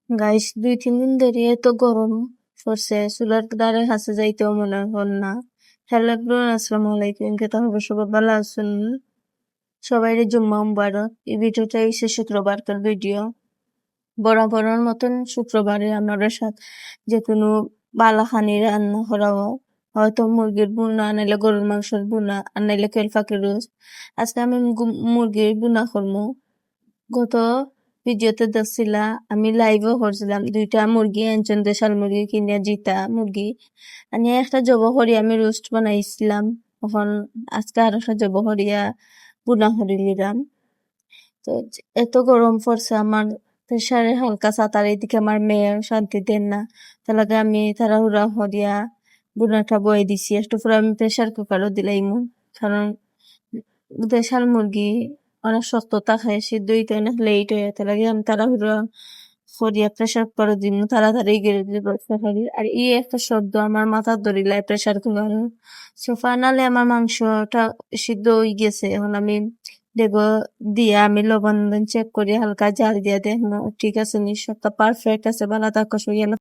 Guys 2-3 দিন ধরে এত গরম পড়ছে, চুলার ধারে কাছে যাইতেও মনে হল না। হ্যালো এভরিওয়ান, আসসালামু আলাইকুম। কেমন হবে সবাই? ভালো আছেন? সবাইরে জুম্মা মুবারক। এই ভিডিওটা হচ্ছে শুক্রবারকার ভিডিও। বরাবরের মতন শুক্রবারে আমাদের সাথে যে কোনো বালাখানি রান্না করা হয়, হয়তো মুরগির বুনা, নাইলে গরুর মাংসের বুনা, আর নাইলে কেল ফাঁকি রোজ। আজকে আমি মুরগির বুনা করবো। গত ভিডিওতে দেখছিলা আমি লাইভও করছিলাম, 2টা মুরগি আনছেন, দেশাল মুরগি কিনে জিতা মুরগি আমি একটা জব করি, আমি রোস্ট বানাইছিলাম। এখন আজকে আর একটা জব করিয়া বুনা করি নিলাম। তো এত গরম পড়ছে, আমার প্রেশারে হালকা চাতার, এদিকে আমার মেয়ে শান্তি দেন না, তার লাগে আমি তাড়াহুড়া করিয়া বুনাটা বয়ে দিছি। একটু পরে আমি প্রেশার কুকারও দিলাইমু, কারণ দেশাল মুরগি অনেক শক্ত থাকে, সিদ্ধ হইতে অনেক লেট হয়ে, তার লাগে আমি তাড়াহুড়া করিয়া প্রেশার কুকারও দিমু, তাড়াতাড়ি গেড়ে দিব করি। আর এই একটা শব্দ আমার মাথার ধরিলাই প্রেশার কুকার। সো ফাইনালি আমার মাংসটা সিদ্ধ হয়ে গেছে। এখন আমি দেখবো দিয়া আমি লবণ চেক করি, হালকা জাল দিয়া দেখবো ঠিক আছে নি, সবটা পারফেক্ট আছে। ভালো থাকো,